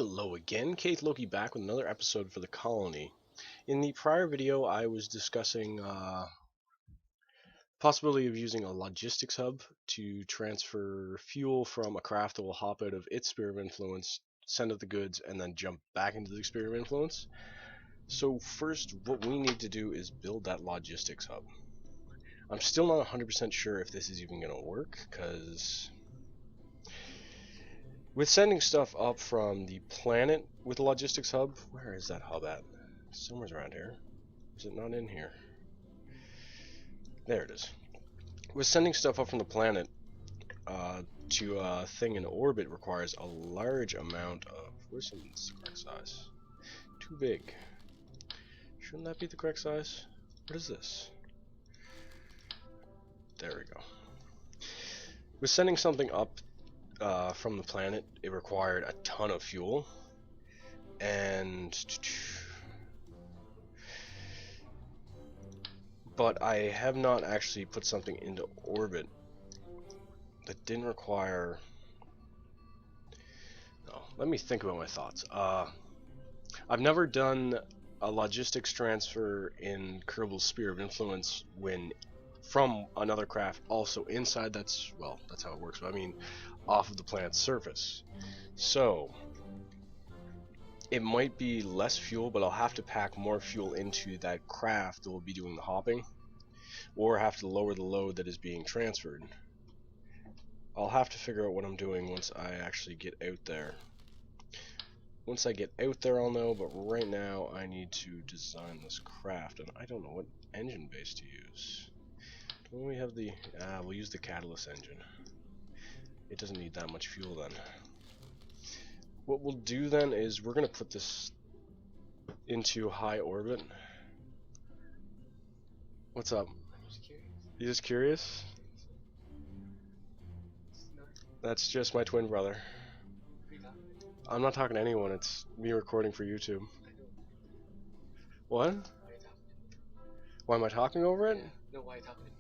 Hello again, Keith Loki back with another episode for the colony. In the prior video, I was discussing possibility of using a logistics hub to transfer fuel from a craft that will hop out of its sphere of influence, send out the goods, and then jump back into the sphere of influence. So first, what we need to do is build that logistics hub. I'm still not 100% sure if this is even going to work, because with sending stuff up from the planet with the logistics hub, where is that hub at? Somewhere's around here. Is it not in here? There it is. With sending stuff up from the planet to a thing in orbit requires a large amount of... Where's the correct size? Too big. Shouldn't that be the correct size? What is this? There we go. With sending something up from the planet, it required a ton of fuel, but I have not actually put something into orbit that didn't require... No, let me think about my thoughts. I've never done a logistics transfer in Kerbal's Sphere of Influence when from another craft also inside. That's how it works, but I mean off of the planet's surface. So it might be less fuel, but I'll have to pack more fuel into that craft that will be doing the hopping, or have to lower the load that is being transferred. I'll have to figure out what I'm doing once I actually get out there. Once I get out there, I'll know, but right now I need to design this craft, and I don't know what engine base to use. Don't we have the... we'll use the catalyst engine. It doesn't need that much fuel then. What we'll do then is we're going to put this into high orbit. What's up? You just curious? That's just my twin brother. I'm not talking to anyone, it's me recording for YouTube. What? Why am I talking over it? No, why are you talking to me?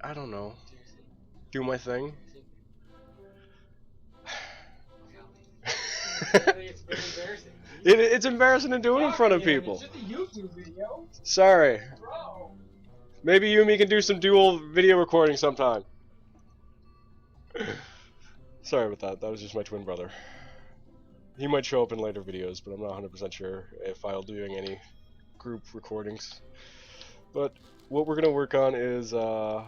I don't know. Do my thing. It's very embarrassing. It's embarrassing to do it in front of people. It's just a YouTube video. Sorry. Bro. Maybe you and me can do some dual video recording sometime. Sorry about that. That was just my twin brother. He might show up in later videos, but I'm not 100% sure if I'll be doing any group recordings. But what we're going to work on is a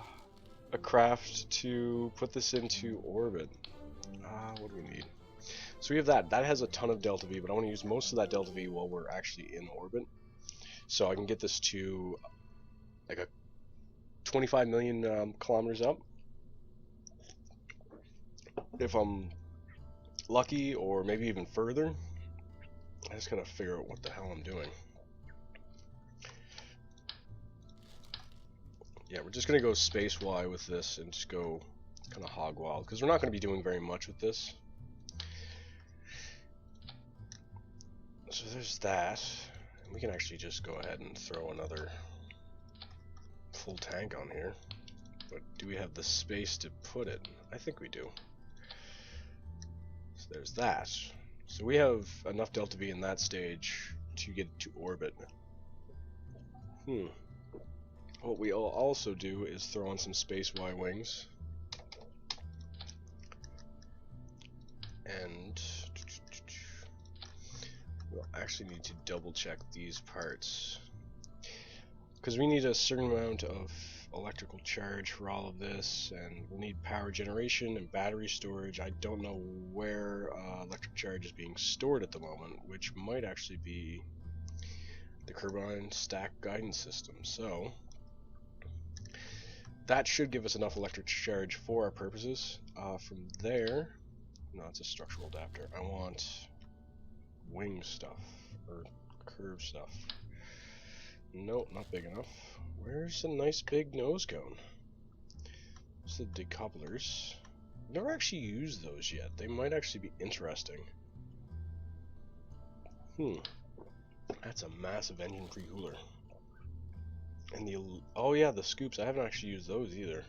craft to put this into orbit. What do we need? So we have that. That has a ton of delta V, but I want to use most of that delta V while we're actually in orbit. So I can get this to like a 25 million kilometers up, if I'm lucky, or maybe even further. I just gotta figure out what the hell I'm doing. Yeah, we're just gonna go space Y with this and just go kind of hog wild, because we're not gonna be doing very much with this. So there's that. We can actually just go ahead and throw another full tank on here. But do we have the space to put it? I think we do. So there's that. So we have enough delta V in that stage to get to orbit. What we'll also do is throw on some space Y wings. And we'll actually need to double check these parts, because we need a certain amount of electrical charge for all of this, and we'll need power generation and battery storage. I don't know where electric charge is being stored at the moment, which might actually be the Kerbine stack guidance system. So that should give us enough electric charge for our purposes. From there, no, it's a structural adapter. I want wing stuff, or curve stuff. Nope, not big enough. Where's the nice big nose cone? It's the decouplers. I've never actually used those yet. They might actually be interesting. That's a massive engine pre-cooler. And the... oh yeah, the scoops. I haven't actually used those either.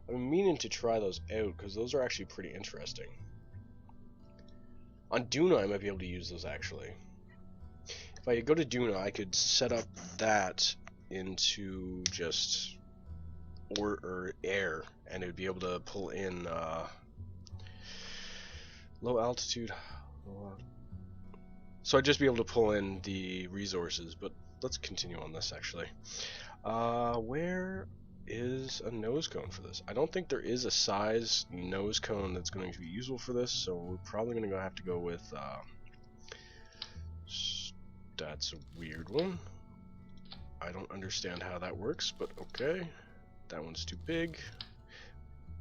I've been meaning to try those out, because those are actually pretty interesting. On Duna, I might be able to use those actually. If I go to Duna, I could set up that into just or air, and it would be able to pull in low altitude. So I'd just be able to pull in the resources, but let's continue on this actually. Where is a nose cone for this? I don't think there is a size nose cone that's going to be useful for this, so we're probably going to have to go with that's a weird one. I don't understand how that works, but okay. That one's too big,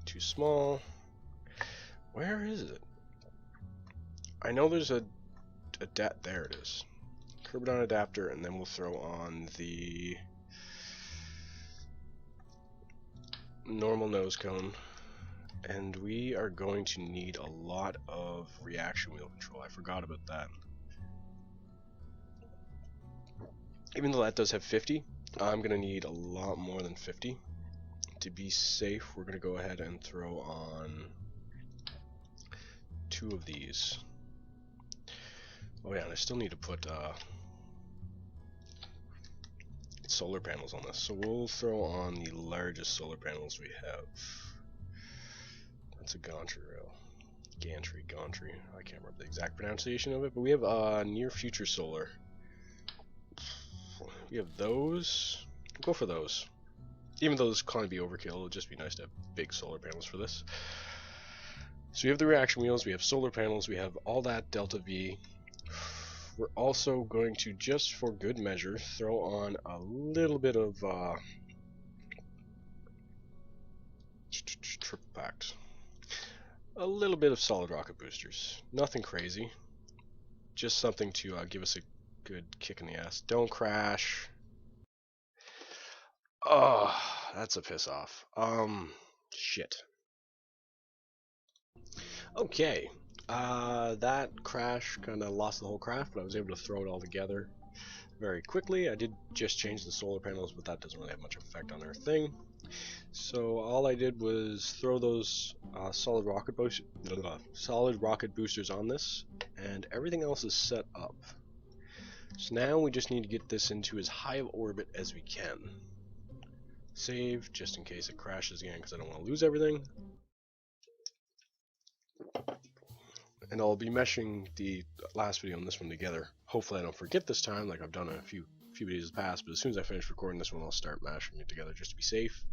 too small. Where is it? I know there's a there it is. Carbon adapter, and then we'll throw on the normal nose cone. And we are going to need a lot of reaction wheel control. I forgot about that. Even though that does have 50, I'm going to need a lot more than 50. To be safe, we're going to go ahead and throw on 2 of these. Oh yeah, and I still need to put solar panels on this. So we'll throw on the largest solar panels we have. That's a gantry rail. Gantry. I can't remember the exact pronunciation of it, but we have near future solar. We have those. Go for those. Even though this can't be overkill, it'll just be nice to have big solar panels for this. So we have the reaction wheels, we have solar panels, we have all that delta V. We're also going to, just for good measure, throw on a little bit of triple packed. A little bit of solid rocket boosters. Nothing crazy. Just something to give us a good kick in the ass. Don't crash. Oh, that's a piss off. Shit. Okay. That crash kind of lost the whole craft, but I was able to throw it all together very quickly. I did just change the solar panels, but that doesn't really have much effect on our thing. So all I did was throw those solid rocket boosters on this, and everything else is set up. So now we just need to get this into as high of orbit as we can. Save, just in case it crashes again, because I don't want to lose everything. And I'll be meshing the last video and this one together. Hopefully I don't forget this time, like I've done a few videos in the past, but as soon as I finish recording this one, I'll start mashing it together just to be safe.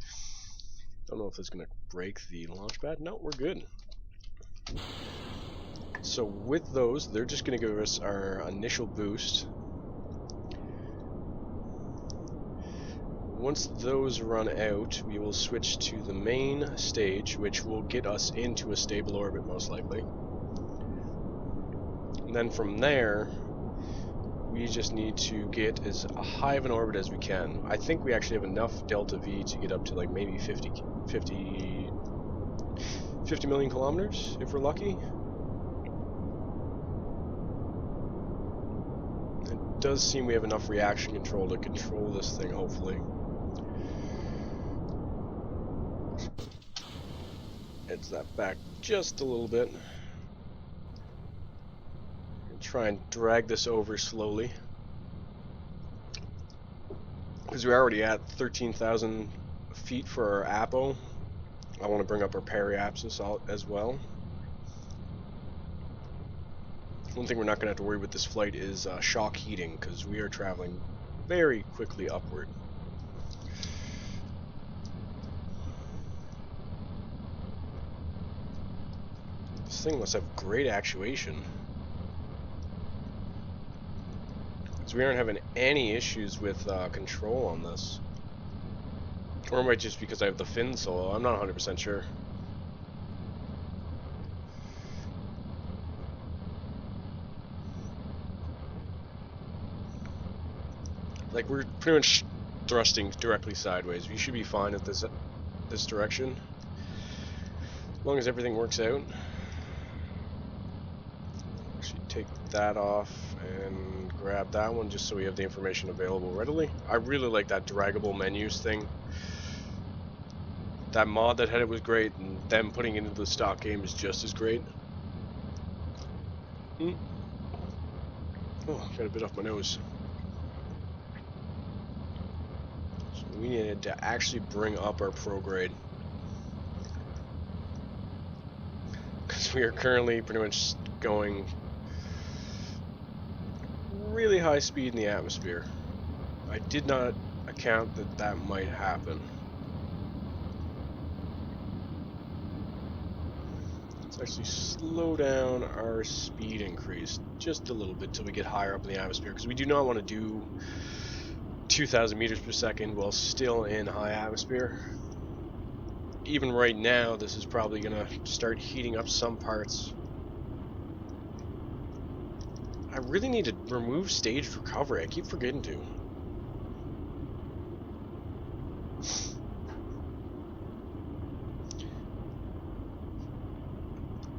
Don't know if it's going to break the launch pad. No, we're good. So with those, they're just going to give us our initial boost. Once those run out, we will switch to the main stage, which will get us into a stable orbit most likely. And then from there, we just need to get as high of an orbit as we can. I think we actually have enough delta V to get up to like maybe 50 million kilometers if we're lucky. It does seem we have enough reaction control to control this thing, hopefully. Edge that back just a little bit. Try and drag this over slowly, because we're already at 13,000 feet for our apo. I want to bring up our periapsis as well. One thing we're not going to have to worry with this flight is shock heating, because we are traveling very quickly upward. This thing must have great actuation, because we aren't having any issues with control on this. Or it might just because I have the fin solo, I'm not 100% sure. Like, we're pretty much thrusting directly sideways. We should be fine at this direction, as long as everything works out. Actually take that off and grab that one just so we have the information available readily. I really like that draggable menus thing. That mod that had it was great, and them putting it into the stock game is just as great. Oh, got a bit off my nose. So we needed to actually bring up our prograde. Because we are currently pretty much going really high speed in the atmosphere. I did not account that that might happen. Let's actually slow down our speed increase just a little bit till we get higher up in the atmosphere, because we do not want to do 2,000 meters per second while still in high atmosphere. Even right now, this is probably going to start heating up some parts. I really need to remove staged recovery. I keep forgetting to.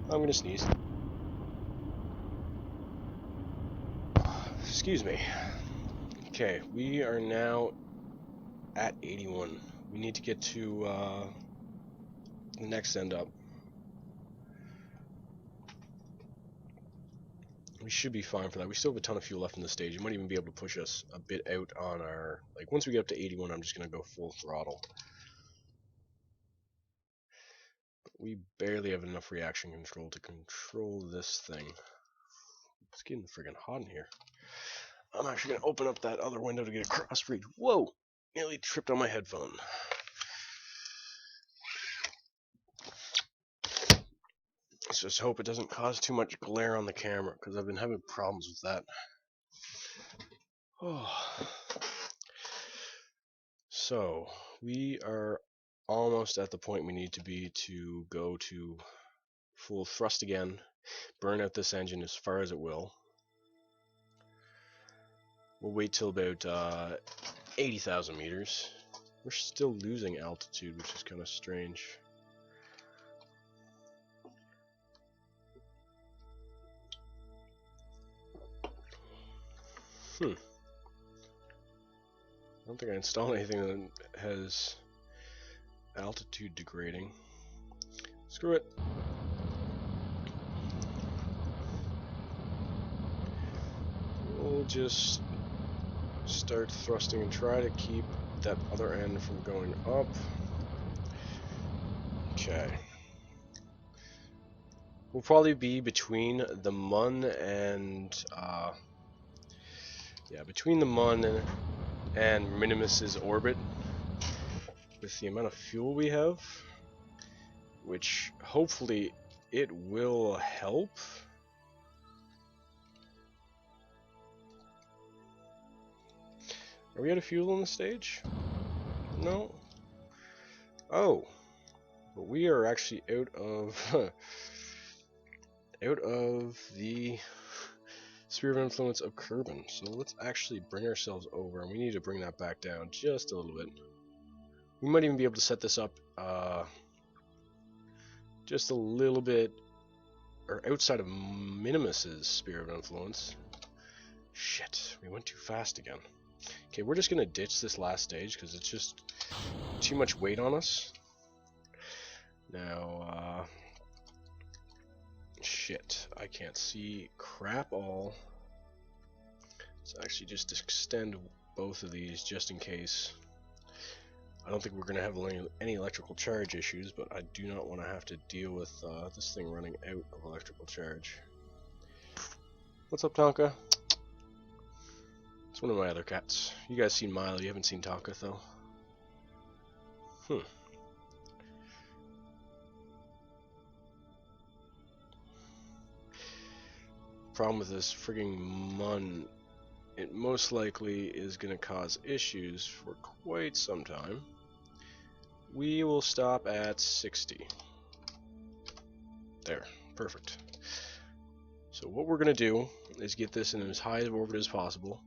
I'm going to sneeze. Excuse me. Okay, we are now at 81. We need to get to the next end up. We should be fine for that. We still have a ton of fuel left in the stage. It might even be able to push us a bit out on our... Like, once we get up to 81, I'm just going to go full throttle. We barely have enough reaction control to control this thing. It's getting friggin' hot in here. I'm actually going to open up that other window to get a cross read. Whoa! Nearly tripped on my headphone. Let's just hope it doesn't cause too much glare on the camera, because I've been having problems with that. Oh. So, we are almost at the point we need to be to go to full thrust again, burn out this engine as far as it will. We'll wait till about 80,000 meters. We're still losing altitude, which is kind of strange. I don't think I installed anything that has altitude degrading. Screw it. We'll just start thrusting and try to keep that other end from going up. Okay. We'll probably be between the Mun and between the Mun and Minimus's orbit with the amount of fuel we have, which hopefully it will help. Are we out of fuel on the stage? No. Oh, but we are actually out of the sphere of influence of Kerbin. So let's actually bring ourselves over, and we need to bring that back down just a little bit. We might even be able to set this up just a little bit, or outside of Minimus's sphere of influence. Shit, we went too fast again. Okay, we're just gonna ditch this last stage because it's just too much weight on us. Now, shit, I can't see crap all. Let's actually just extend both of these just in case. I don't think we're going to have any electrical charge issues, but I do not want to have to deal with this thing running out of electrical charge. What's up, Tonka? It's one of my other cats. You guys seen Milo, you haven't seen Tonka, though. Problem with this frigging Mun, it most likely is going to cause issues for quite some time. We will stop at 60. There, perfect. So what we're going to do is get this in as high of orbit as possible.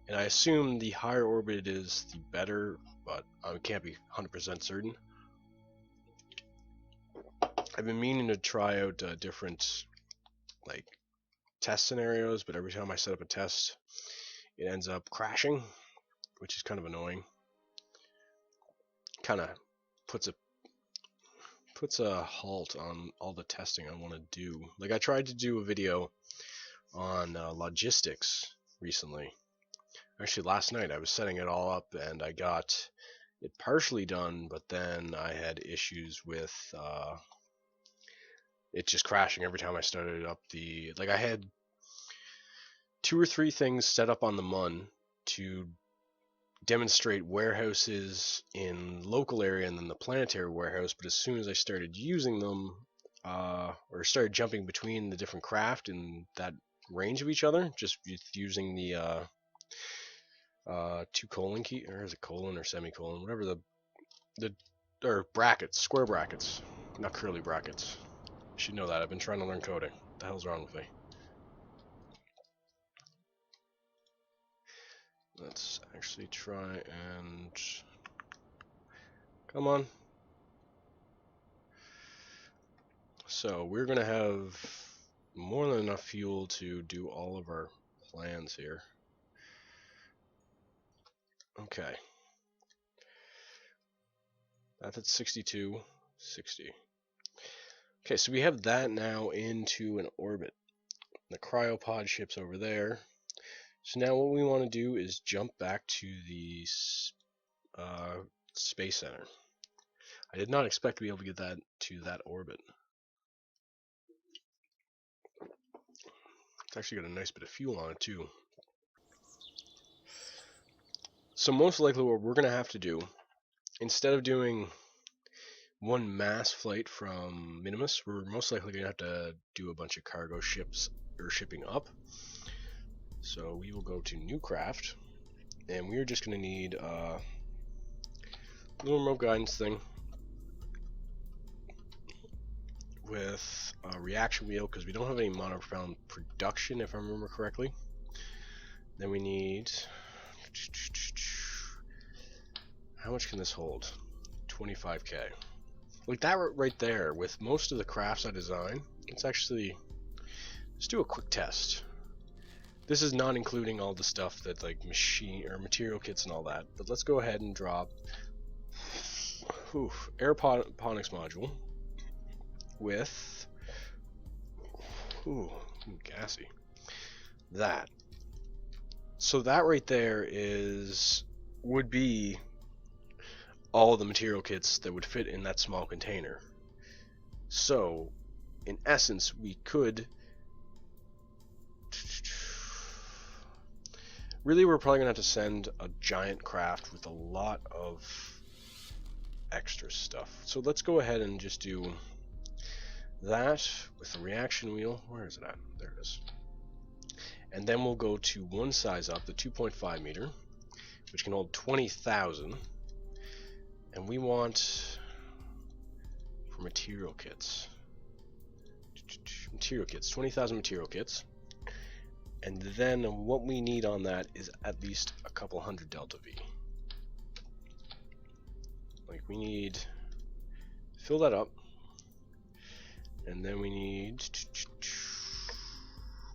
And I assume the higher orbit is the better, but I can't be 100% certain. I've been meaning to try out different test scenarios, but every time I set up a test, it ends up crashing, which is kind of annoying. Kind of puts a halt on all the testing I want to do. Like, I tried to do a video on logistics recently. Actually, last night I was setting it all up and I got it partially done, but then I had issues with it just crashing every time I started up the. Like, I had 2 or 3 things set up on the MUN to demonstrate warehouses in local area and then the planetary warehouse, but as soon as I started using them, or started jumping between the different craft in that range of each other, just using the 2 colon key, or is it colon or semicolon, whatever the or brackets, square brackets, not curly brackets. You should know that. I've been trying to learn coding. What the hell's wrong with me? Let's actually try and come on. So we're gonna have more than enough fuel to do all of our plans here. Okay. That's at 62, 60. Okay, so we have that now into an orbit. The cryopod ship's over there. So now what we want to do is jump back to the Space Center. I did not expect to be able to get that to that orbit. It's actually got a nice bit of fuel on it too. So most likely what we're going to have to do, instead of doing one mass flight from Minimus, we're most likely going to have to do a bunch of cargo ships or shipping up. So we will go to new craft, and we're just going to need a little remote guidance thing with a reaction wheel, because we don't have any monopropellant production, if I remember correctly. Then we need, how much can this hold? 25k. Like that right there, with most of the crafts I design, let's do a quick test. This is not including all the stuff that, like, machine or material kits and all that, but let's go ahead and drop aeroponics module with gassy. That. So that right there would be all the material kits that would fit in that small container. So in essence, we could really, we're probably gonna have to send a giant craft with a lot of extra stuff. So let's go ahead and just do that with the reaction wheel. Where is it at? There it is. And then we'll go to one size up, the 2.5 meter, which can hold 20,000. And we want, for material kits, 20,000 material kits. And then what we need on that is at least a couple hundred delta V. Like, we need, fill that up, and then we need to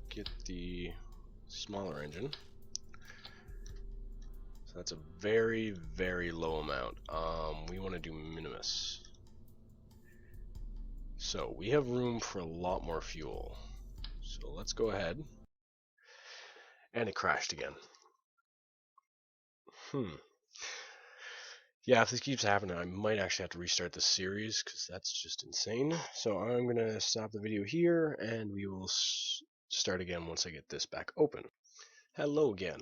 get the smaller engine. So that's a very, very low amount. We want to do Minimus. So we have room for a lot more fuel. So let's go ahead. And it crashed again. Yeah, if this keeps happening, I might actually have to restart the series, because that's just insane. So I'm going to stop the video here, and we will start again once I get this back open. Hello again.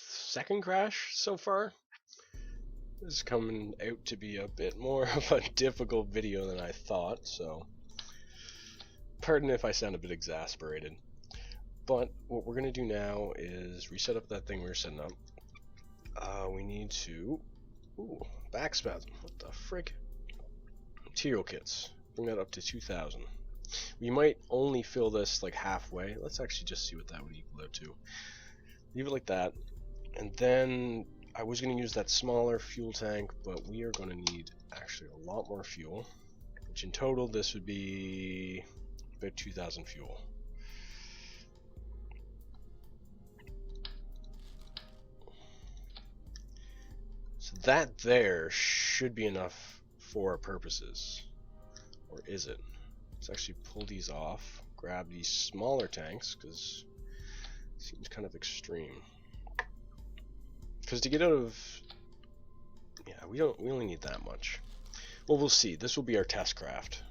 Second crash so far. This is coming out to be a bit more of a difficult video than I thought, so pardon if I sound a bit exasperated. But what we're going to do now is reset up that thing we were setting up. We need to... back spasm. What the frick? Material kits. Bring that up to 2,000. We might only fill this like halfway. Let's actually just see what that would equal out to. Leave it like that. And then I was going to use that smaller fuel tank, but we are going to need actually a lot more fuel. Which in total this would be about 2,000 fuel. So that there should be enough for our purposes. Or is it? Let's actually pull these off, grab these smaller tanks because it seems kind of extreme. Because to get out of, yeah, we only need that much. Well, we'll see. This will be our test craft.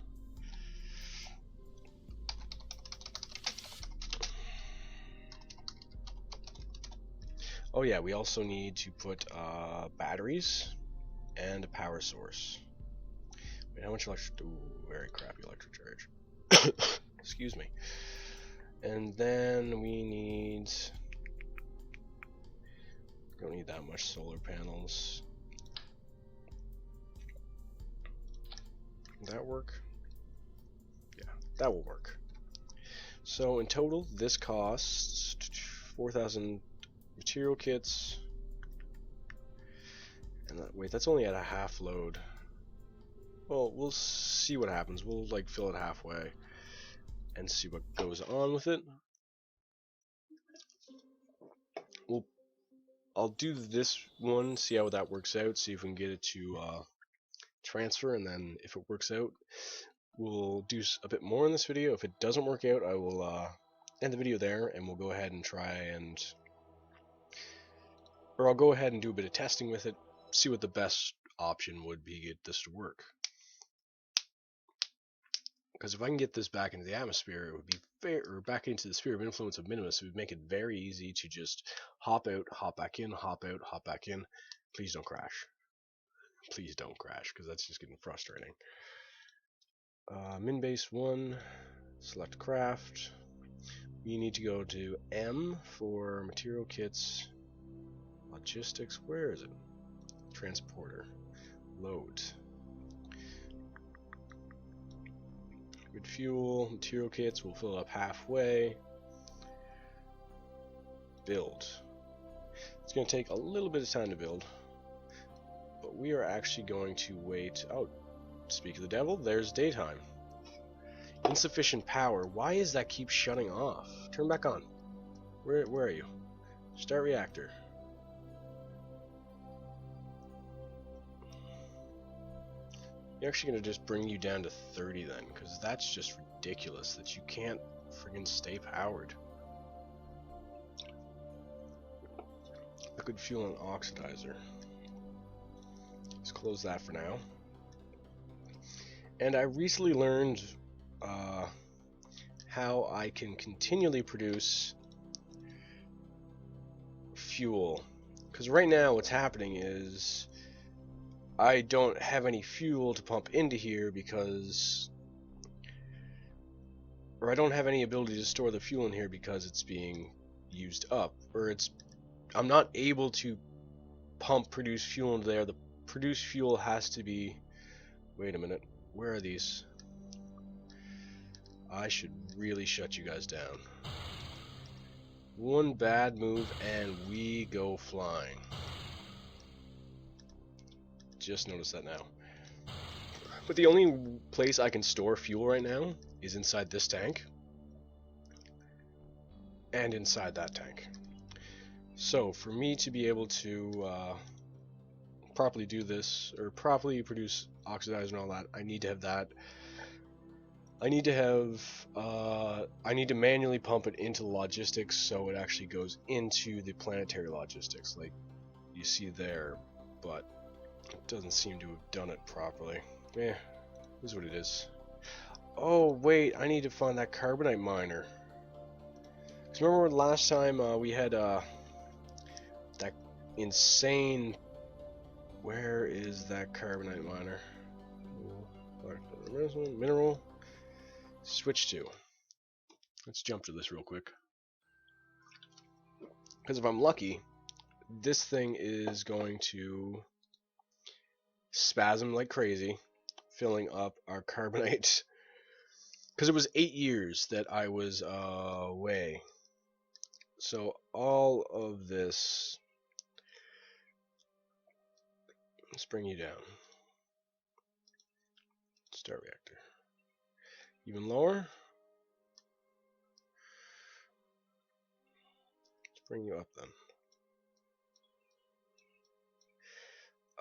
Oh yeah, we also need to put batteries and a power source. Wait, how much electric? Ooh, very crappy electric charge. Excuse me. And then we need. Don't need that much solar panels. Will that work? Yeah, that will work. So in total, this costs 4,000 material kits. And wait, that's only at a half load. Well, we'll see what happens. We'll like fill it halfway and see what goes on with it. I'll do this one, see how that works out, see if we can get it to transfer, and then if it works out, we'll do a bit more in this video. If it doesn't work out, I will end the video there, and we'll go ahead and I'll go ahead and do a bit of testing with it, see what the best option would be to get this to work. Because if I can get this back into the atmosphere, it would be or back into the sphere of influence of Minimus, it would make it very easy to just hop out, hop back in, hop out, hop back in. Please don't crash. Please don't crash, because that's just getting frustrating. Min base 1, select craft. We need to go to M for material kits, logistics. Where is it? Transporter. Load. Good fuel, material kits, we'll fill it up halfway. Build. It's going to take a little bit of time to build, but we are actually going to wait. Oh, speak of the devil, there's daytime. Insufficient power. Why is that keep shutting off? Turn back on. Where are you? Start reactor. You're actually going to just bring you down to 30 then, because that's just ridiculous that you can't friggin' stay powered. Liquid fuel and oxidizer. Let's close that for now. And I recently learned how I can continually produce fuel. Because right now what's happening is I don't have any fuel to pump into here because, or I don't have any ability to store the fuel in here because it's being used up, or I'm not able to produce fuel into there. The produced fuel has to be, wait a minute, where are these? I should really shut you guys down. One bad move and we go flying. Just noticed that now. But the only place I can store fuel right now is inside this tank and inside that tank. So for me to be able to properly do this, or properly produce oxidizer and all that, I need to have that. I need to manually pump it into the logistics so it actually goes into the planetary logistics, like you see there, but it doesn't seem to have done it properly. Eh, this is what it is. Oh wait, I need to find that carbonite miner. Cause remember last time we had that insane. Where is that carbonite miner? Mineral. Switch to. Let's jump to this real quick. Because if I'm lucky, this thing is going to spasm like crazy, filling up our carbonite. Because it was 8 years that I was away. So all of this. Let's bring you down. Start reactor. Even lower. Let's bring you up then.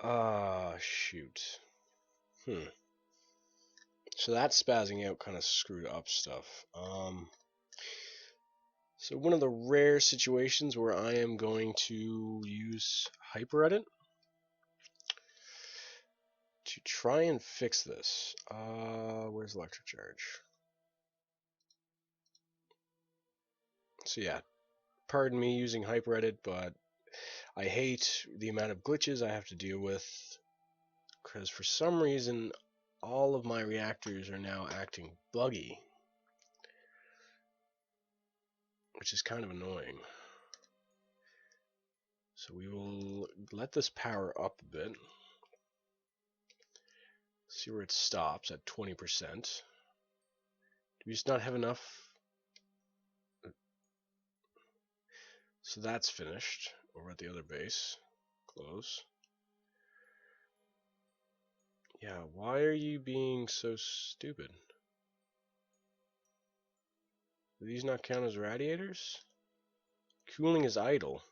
Ah, shoot. So that spazzing out kind of screwed up stuff. So one of the rare situations where I am going to use HyperEdit to try and fix this. Where's electric charge? So yeah, pardon me using HyperEdit, but I hate the amount of glitches I have to deal with, because for some reason all of my reactors are now acting buggy, which is kind of annoying. So we will let this power up a bit. See where it stops at 20%. Do we just not have enough? So that's finished. Over at the other base. Close. Yeah, why are you being so stupid? Do these not count as radiators? Cooling is idle.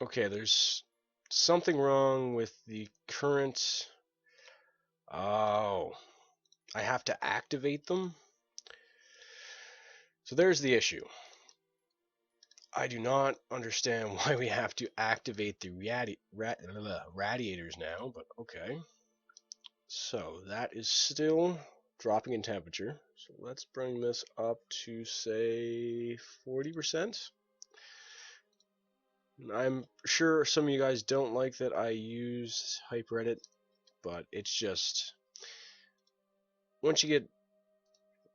Okay, there's something wrong with the current. Oh, I have to activate them? So there's the issue. I do not understand why we have to activate the radiators now, but okay. So that is still dropping in temperature. So let's bring this up to, say, 40%. I'm sure some of you guys don't like that I use HyperEdit, but it's just, once you get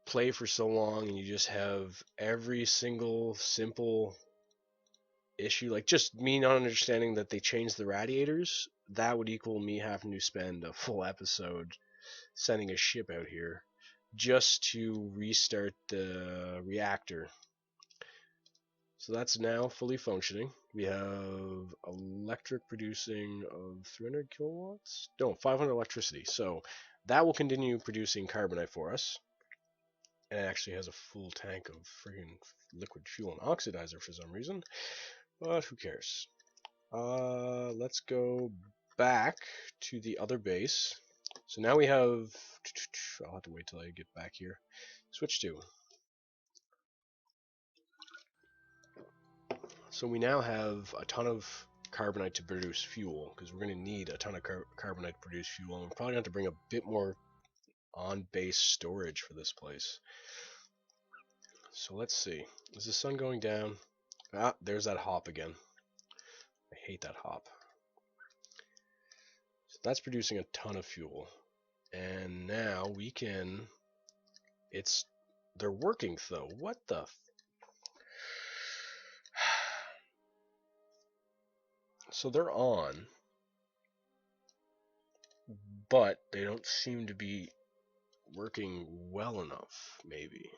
play for so long and you just have every single simple issue, like just me not understanding that they changed the radiators, that would equal me having to spend a full episode sending a ship out here just to restart the reactor. So that's now fully functioning. We have electric producing of 300 kilowatts? No, 500 electricity. So that will continue producing carbonite for us. And it actually has a full tank of friggin' liquid fuel and oxidizer for some reason. But who cares? Let's go back to the other base. So now we have... I'll have to wait till I get back here. Switch to. So we now have a ton of carbonite to produce fuel, because we're going to need a ton of carbonite to produce fuel, and we're probably going to have to bring a bit more on-base storage for this place. So let's see. Is the sun going down? Ah, there's that hop again. I hate that hop. So that's producing a ton of fuel. And now we can... They're working, though. What the... So they're on, but they don't seem to be working well enough, maybe.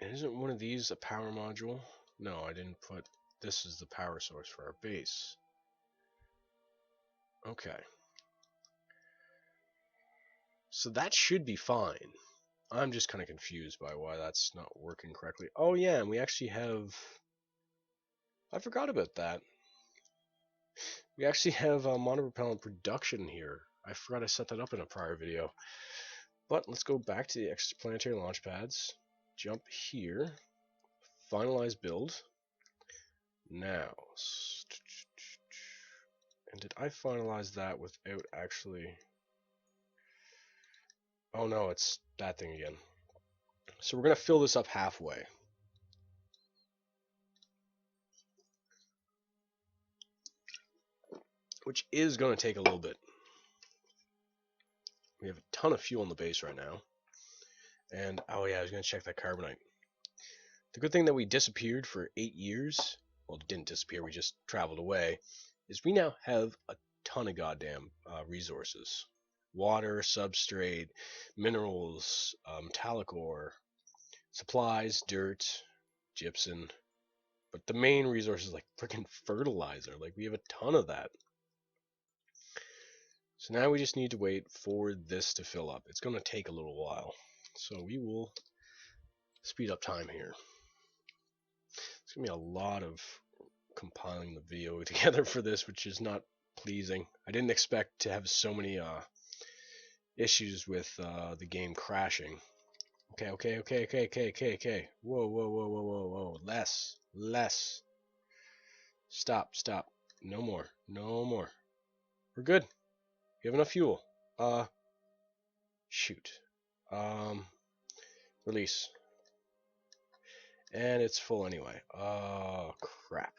And isn't one of these a power module? No, I didn't put... This is the power source for our base. Okay. So that should be fine. I'm just kind of confused by why that's not working correctly. Oh yeah, and we actually have... I forgot about that. We actually have monopropellant production here. I forgot I set that up in a prior video. But let's go back to the extraplanetary launch pads. Jump here. Finalize build. Now. And did I finalize that without actually... Oh no, it's that thing again. So we're going to fill this up halfway. Which is going to take a little bit. We have a ton of fuel in the base right now. And, oh yeah, I was going to check that carbonite. The good thing that we disappeared for 8 years, well, it didn't disappear, we just traveled away, is we now have a ton of goddamn resources. Water, substrate, minerals, metallic ore, supplies, dirt, gypsum. But the main resource is like freaking fertilizer. Like, we have a ton of that. So now we just need to wait for this to fill up. It's going to take a little while. So we will speed up time here. It's gonna be a lot of compiling the video together for this, which is not pleasing. I didn't expect to have so many issues with the game crashing. Okay. Whoa. Less. Stop. No more. We're good. We have enough fuel. Shoot. Release. And it's full anyway. Oh, crap.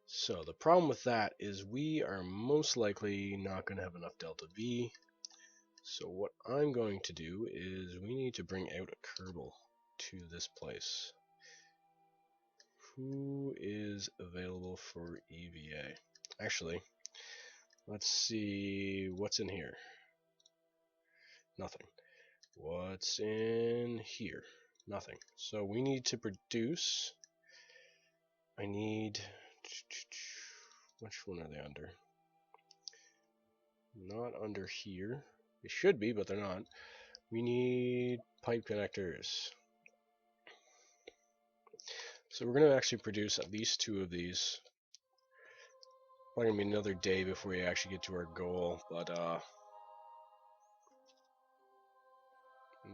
So the problem with that is we are most likely not going to have enough delta V. So what I'm going to do is we need to bring out a Kerbal to this place. Who is available for EVA? Actually, let's see what's in here. Nothing. What's in here? Nothing. So we need to produce. I need. Which one are they under? Not under here. They should be, but they're not. We need pipe connectors. So we're going to actually produce at least 2 of these. Probably going to be another day before we actually get to our goal, but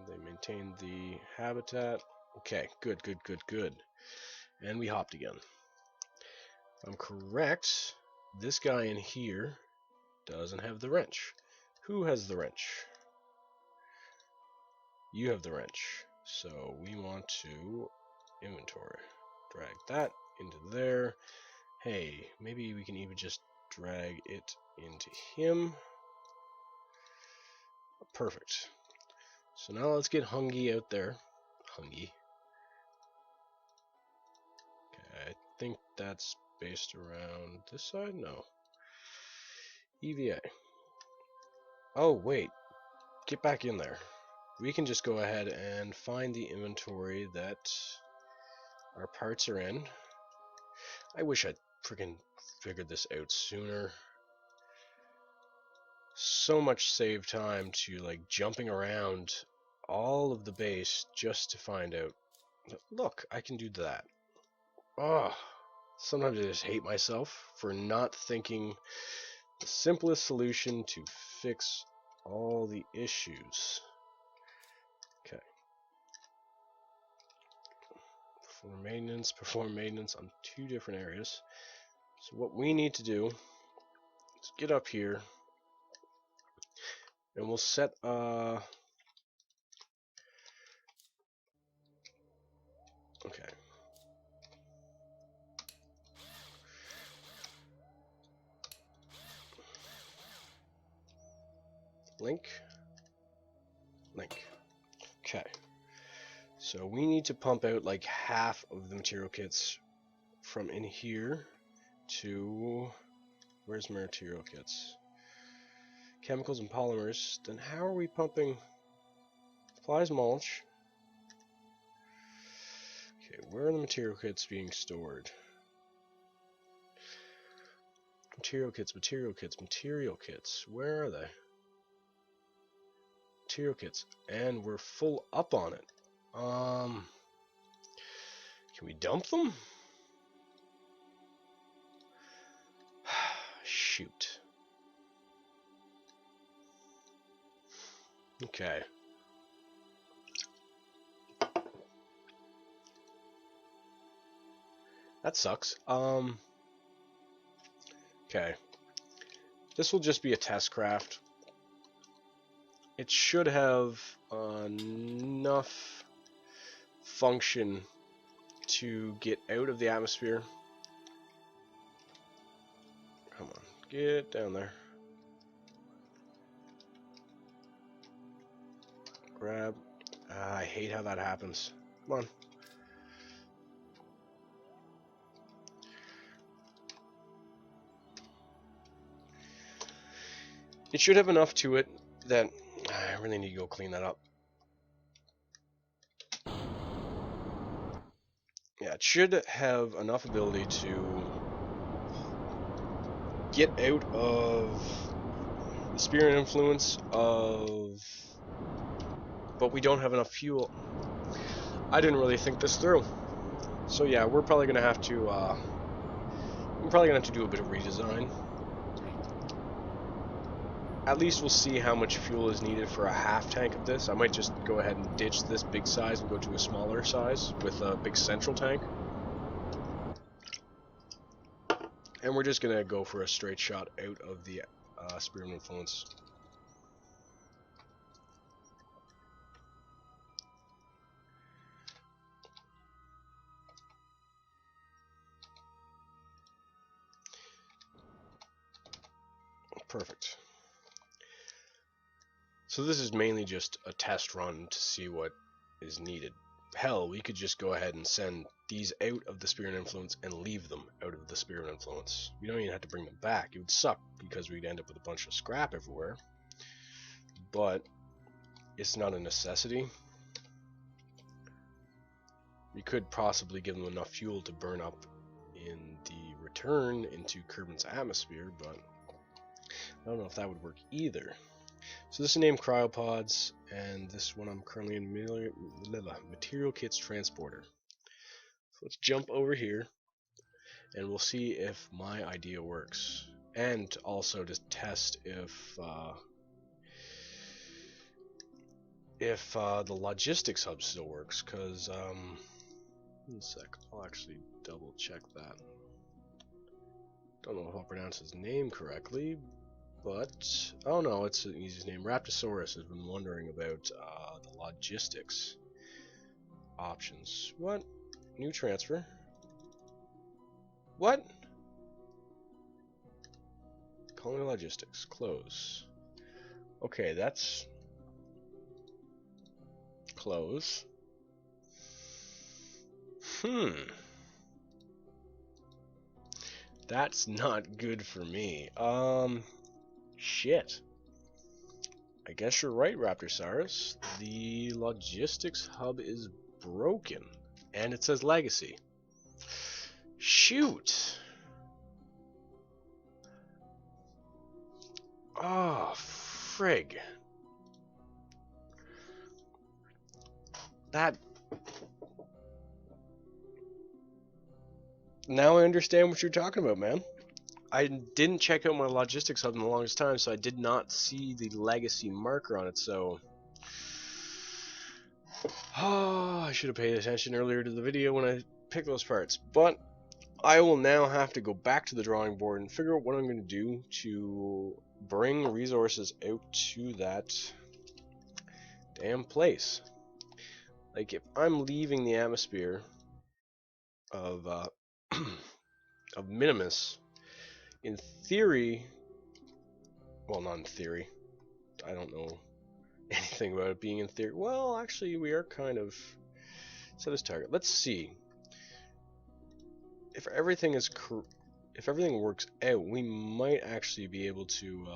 they maintain the habitat. Okay, good. And we hopped again. If I'm correct, this guy in here doesn't have the wrench. Who has the wrench? You have the wrench. So we want to inventory. Drag that into there. Hey, maybe we can even just drag it into him. Perfect. So now let's get Hungy out there. Hungy. Okay, I think that's based around this side? No. EVA. Oh, wait. Get back in there. We can just go ahead and find the inventory that our parts are in. I wish I'd freaking figured this out sooner. So much save time to like jumping around all of the base just to find out. Look, I can do that. Oh, sometimes I just hate myself for not thinking the simplest solution to fix all the issues. Okay. Perform maintenance on 2 different areas. So what we need to do is get up here and we'll set okay. Link. Okay. So we need to pump out like half of the material kits from in here to where's material kits? Chemicals and polymers. Then how are we pumping supplies, mulch? Okay, where are the material kits being stored? Material kits. Where are they? Material kits. And we're full up on it. Can we dump them? Shoot. Okay. That sucks. Okay. This will just be a test craft. It should have enough function to get out of the atmosphere. Come on, get down there. Grab. I hate how that happens. Come on. It should have enough to it that I really need to go clean that up. Yeah, it should have enough ability to get out of the sphere influence of but we don't have enough fuel. I didn't really think this through. So yeah, we're probably gonna have to do a bit of redesign. At least we'll see how much fuel is needed for a half tank of this. I might just go ahead and ditch this big size and go to a smaller size with a big central tank. And we're just gonna go for a straight shot out of the Spear of Influence. Perfect. So this is mainly just a test run to see what is needed. Hell, we could just go ahead and send these out of the Spear of Influence and leave them out of the Spear of Influence. We don't even have to bring them back. It would suck because we'd end up with a bunch of scrap everywhere. But it's not a necessity. We could possibly give them enough fuel to burn up in the return into Kerbin's atmosphere, but I don't know if that would work either. So this is named Cryopods, and this one I'm currently in Material Kits Transporter. So let's jump over here, and we'll see if my idea works. And also to test if the logistics hub still works, because, one sec, I'll actually double check that. Don't know if I'll pronounce his name correctly, but, oh no, it's an easy name. Raptosaurus has been wondering about the logistics options. What? New transfer? What? Colony logistics. Close. Okay, that's... close. That's not good for me. Shit. I guess you're right, Raptosaurus. The logistics hub is broken. And it says legacy. Shoot! Oh, frig. That... Now I understand what you're talking about, man. I didn't check out my logistics hub in the longest time, so I did not see the legacy marker on it, so... Oh, I should have paid attention earlier to the video when I picked those parts. But I will now have to go back to the drawing board and figure out what I'm going to do to bring resources out to that damn place. Like, if I'm leaving the atmosphere of of Minimus, in theory, well, not in theory, I don't know anything about it being in theory. Well, actually, we are kind of set as target. Let's see if everything is if everything works out. We might actually be able to.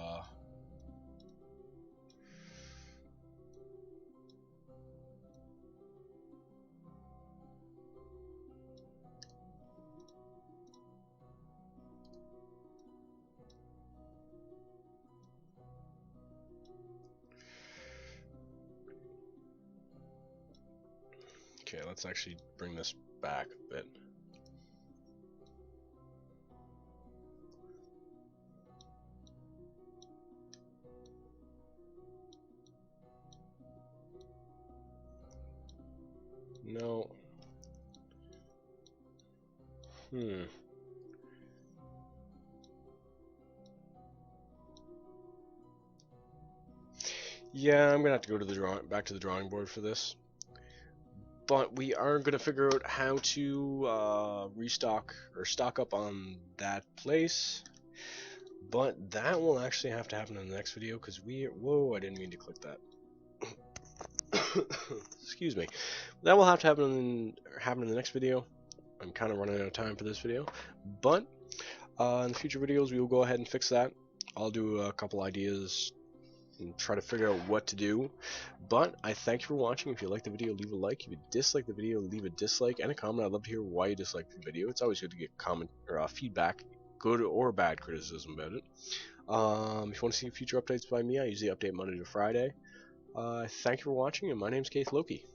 Okay, let's actually bring this back a bit. No. Yeah, I'm gonna have to go to the back to the drawing board for this. But we are gonna figure out how to restock or stock up on that place. But that will actually have to happen in the next video because whoa, I didn't mean to click that. Excuse me. That will have to happen in the next video. I'm kind of running out of time for this video, but in the future videos we will go ahead and fix that. I'll do a couple ideas and try to figure out what to do. But I thank you for watching. If you like the video, leave a like. If you dislike the video, leave a dislike and a comment. I'd love to hear why you dislike the video. It's always good to get comment or feedback, good or bad criticism about it. If you want to see future updates by me, I usually update Monday to Friday. Thank you for watching, and my name's Keith Loki.